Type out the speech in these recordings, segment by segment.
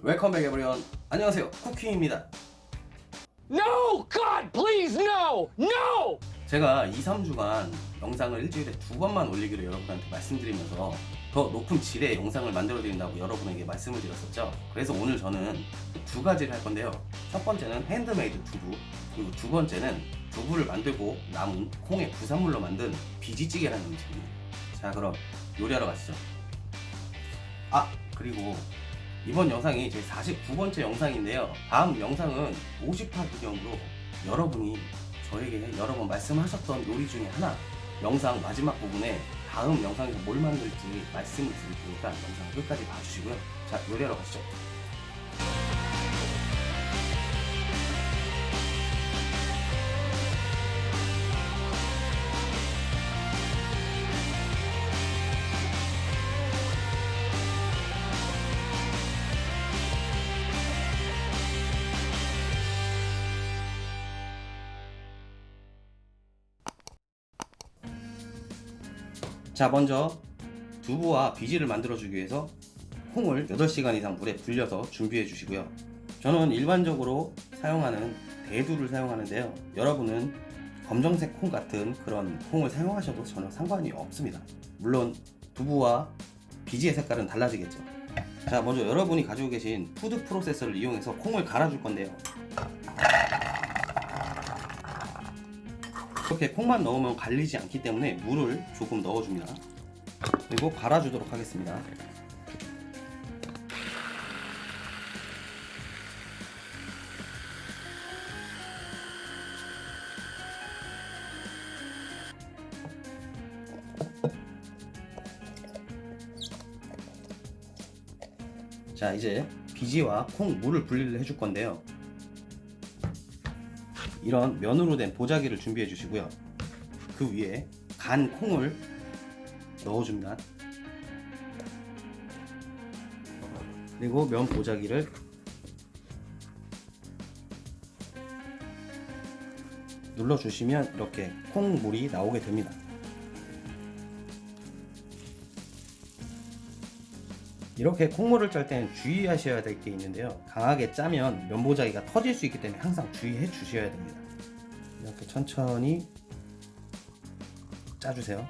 웰컴 백 에브리원. 안녕하세요, 쿠키입니다. No! God, please, no! No! 제가 2-3주간 영상을 일주일에 2번만 올리기로 여러분한테 말씀드리면서 더 높은 질의 영상을 만들어 드린다고 여러분에게 말씀을 드렸었죠. 그래서 오늘 저는 두 가지를 할 건데요. 첫 번째는 핸드메이드 두부, 그리고 두 번째는 두부를 만들고 남은 콩의 부산물로 만든 비지찌개라는 음식입니다. 자, 그럼 요리하러 가시죠. 그리고 이번 영상이 제 49번째 영상인데요. 다음 영상은 50화 기념으로 여러분이 저에게 여러 번 말씀하셨던 요리 중에 하나, 영상 마지막 부분에 다음 영상에서 뭘 만들지 말씀을 드릴 테니까 영상 끝까지 봐주시고요. 자, 요리하러 가시죠. 자, 먼저 두부와 비지를 만들어주기 위해서 콩을 8시간 이상 물에 불려서 준비해 주시고요. 저는 일반적으로 사용하는 대두를 사용하는데요. 여러분은 검정색 콩 같은 그런 콩을 사용하셔도 전혀 상관이 없습니다. 물론 두부와 비지의 색깔은 달라지겠죠. 자, 먼저 여러분이 가지고 계신 푸드 프로세서를 이용해서 콩을 갈아줄 건데요. 이렇게 콩만 넣으면 갈리지 않기 때문에 물을 조금 넣어줍니다. 그리고 갈아주도록 하겠습니다. 자, 이제 비지와 콩 물을 분리를 해줄 건데요. 이런 면으로 된 보자기를 준비해 주시고요. 그 위에 간 콩을 넣어줍니다. 그리고 면 보자기를 눌러주시면 이렇게 콩물이 나오게 됩니다. 이렇게 콩물을 짤 때는 주의하셔야 될 게 있는데요. 강하게 짜면 면보자기가 터질 수 있기 때문에 항상 주의해 주셔야 됩니다. 이렇게 천천히 짜주세요.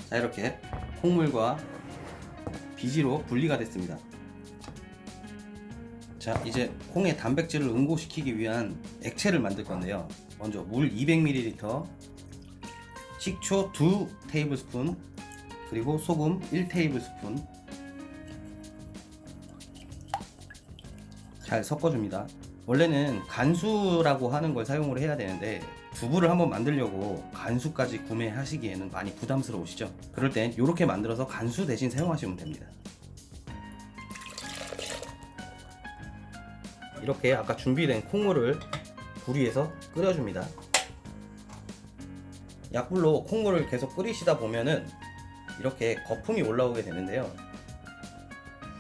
자, 이렇게 콩물과 비지로 분리가 됐습니다. 자, 이제 콩의 단백질을 응고시키기 위한 액체를 만들 건데요. 먼저 물 200ml, 식초 2테이블스푼, 그리고 소금 1테이블스푼 잘 섞어줍니다. 원래는 간수라고 하는 걸 사용을 해야 되는데 두부를 한번 만들려고 간수까지 구매하시기에는 많이 부담스러우시죠? 그럴 땐 이렇게 만들어서 간수 대신 사용하시면 됩니다. 이렇게 아까 준비된 콩물을 불 위에서 끓여줍니다. 약불로 콩물을 계속 끓이시다 보면은 이렇게 거품이 올라오게 되는데요.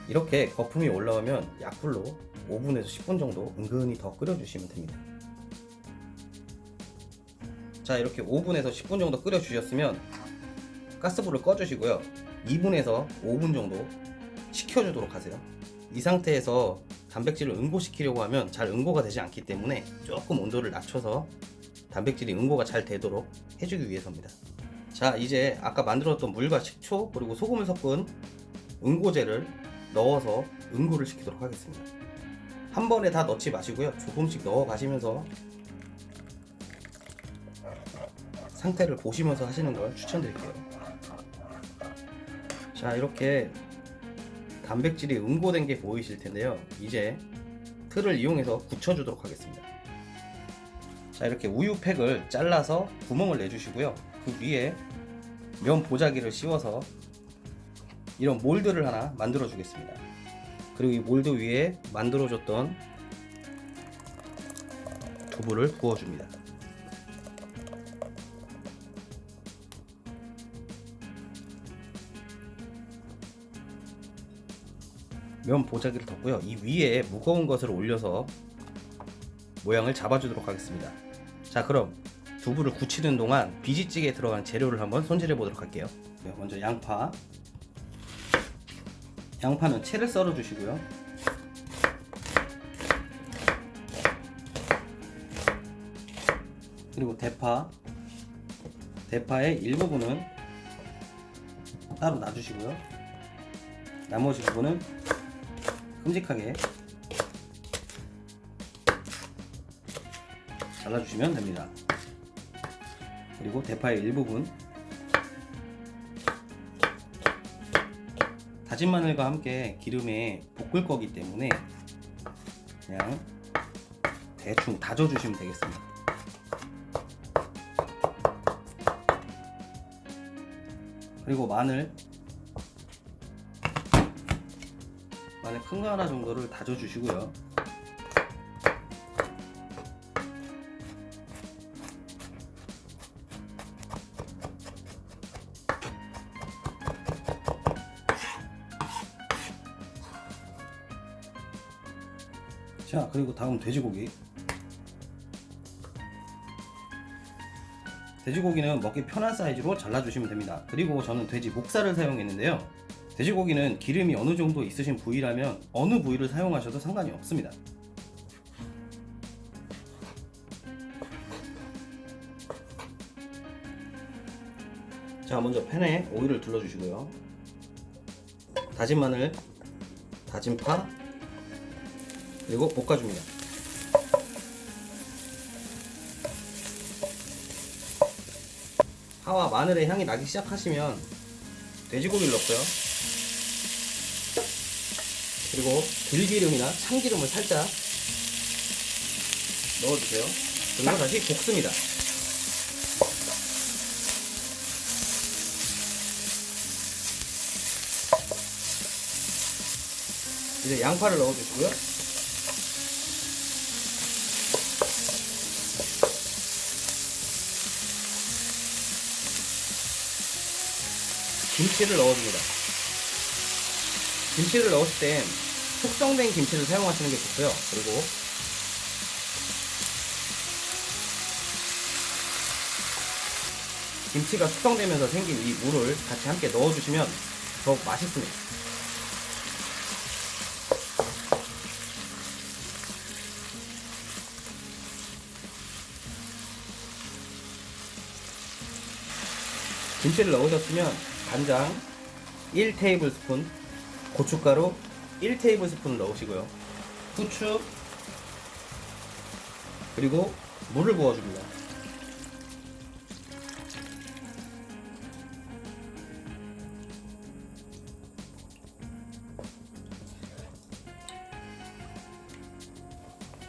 이렇게 거품이 올라오면 약불로 5분에서 10분 정도 은근히 더 끓여주시면 됩니다. 자, 이렇게 5분에서 10분 정도 끓여주셨으면 가스불을 꺼주시고요. 2분에서 5분 정도 식혀주도록 하세요. 이 상태에서 단백질을 응고시키려고 하면 잘 응고가 되지 않기 때문에 조금 온도를 낮춰서 단백질이 응고가 잘 되도록 해주기 위해서입니다. 자, 이제 아까 만들었던 물과 식초 그리고 소금을 섞은 응고제를 넣어서 응고를 시키도록 하겠습니다. 한 번에 다 넣지 마시고요. 조금씩 넣어 가시면서 상태를 보시면서 하시는 걸 추천드릴게요. 자, 이렇게 단백질이 응고된 게 보이실 텐데요. 이제 틀을 이용해서 굳혀주도록 하겠습니다. 자, 이렇게 우유팩을 잘라서 구멍을 내주시고요. 그 위에 면 보자기를 씌워서 이런 몰드를 하나 만들어 주겠습니다. 그리고 이 몰드 위에 만들어줬던 두부를 부어줍니다. 면 보자기를 덮고요. 이 위에 무거운 것을 올려서 모양을 잡아주도록 하겠습니다. 자, 그럼 두부를 굳히는 동안 비지찌개에 들어간 재료를 한번 손질해 보도록 할게요. 먼저 양파 양파는 채를 썰어 주시고요. 그리고 대파의 일부분은 따로 놔주시고요. 나머지 부분은 큼직하게 잘라주시면 됩니다. 그리고 대파의 일부분 다진 마늘과 함께 기름에 볶을 거기 때문에 그냥 대충 다져주시면 되겠습니다. 그리고 마늘 큰 거 하나 정도를 다져주시고요. 자, 그리고 다음 돼지고기는 먹기 편한 사이즈로 잘라주시면 됩니다. 그리고 저는 돼지 목살을 사용했는데요. 돼지고기는 기름이 어느 정도 있으신 부위라면 어느 부위를 사용하셔도 상관이 없습니다. 자, 먼저 팬에 오일을 둘러주시고요. 다진 마늘, 다진 파, 그리고 볶아줍니다. 파와 마늘의 향이 나기 시작하시면 돼지고기를 넣고요. 그리고 들기름이나 참기름을 살짝 넣어주세요. 그리고 다시 볶습니다. 이제 양파를 넣어주시고요. 김치를 넣어줍니다. 김치를 넣었을 땐 숙성된 김치를 사용하시는 게 좋고요. 그리고 김치가 숙성되면서 생긴 이 물을 같이 함께 넣어주시면 더욱 맛있습니다. 김치를 넣으셨으면 간장 1테이블스푼, 고춧가루 1테이블스푼을 넣으시고요. 후추, 그리고 물을 부어줍니다.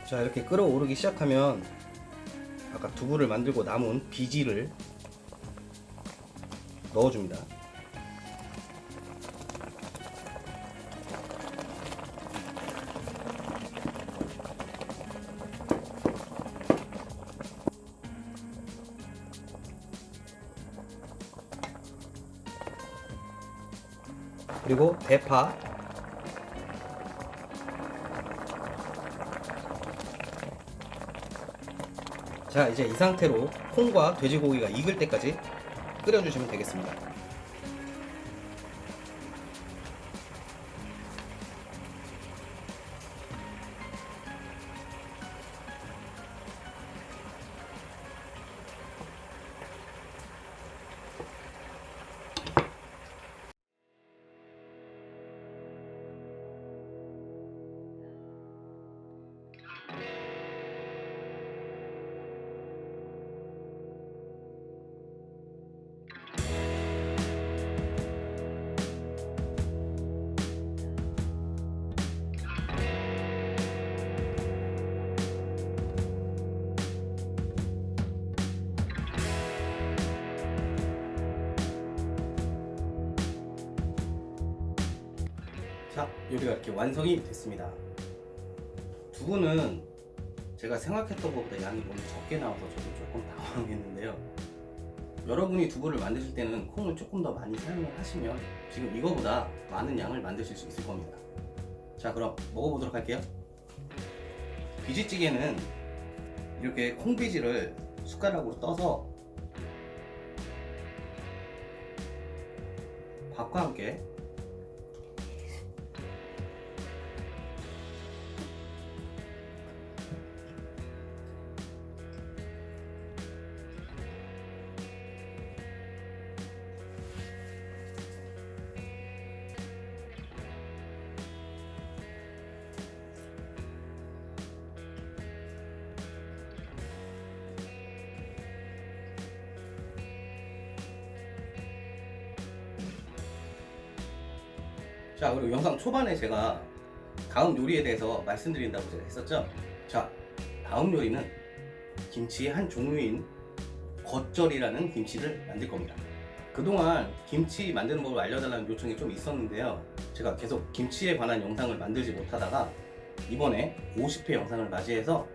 자, 이렇게 끓어오르기 시작하면 아까 두부를 만들고 남은 비지를 넣어줍니다. 그리고 대파, 자, 이제 이 상태로 콩과 돼지고기가 익을 때까지 끓여주시면 되겠습니다. 자, 요리가 이렇게 완성이 됐습니다. 두부는 제가 생각했던 것보다 양이 너무 적게 나와서 저도 조금 당황했는데요. 여러분이 두부를 만드실 때는 콩을 조금 더 많이 사용을 하시면 지금 이거보다 많은 양을 만드실 수 있을 겁니다. 자, 그럼 먹어보도록 할게요. 비지찌개는 이렇게 콩비지를 숟가락으로 떠서 밥과 함께 자, 그리고 영상 초반에 제가 다음 요리에 대해서 말씀드린다고 제가 했었죠. 자, 다음 요리는 김치의 한 종류인 겉절이라는 김치를 만들 겁니다. 그동안 김치 만드는 법을 알려달라는 요청이 좀 있었는데요. 제가 계속 김치에 관한 영상을 만들지 못하다가 이번에 50회 영상을 맞이해서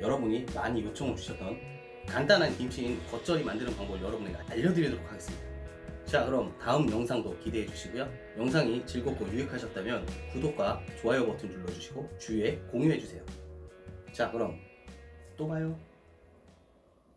여러분이 많이 요청을 주셨던 간단한 김치인 겉절이 만드는 방법을 여러분에게 알려드리도록 하겠습니다. 자, 그럼 다음 영상도 기대해 주시고요. 영상이 즐겁고 유익하셨다면 구독과 좋아요 버튼 눌러주시고 주위에 공유해 주세요. 자, 그럼 또 봐요.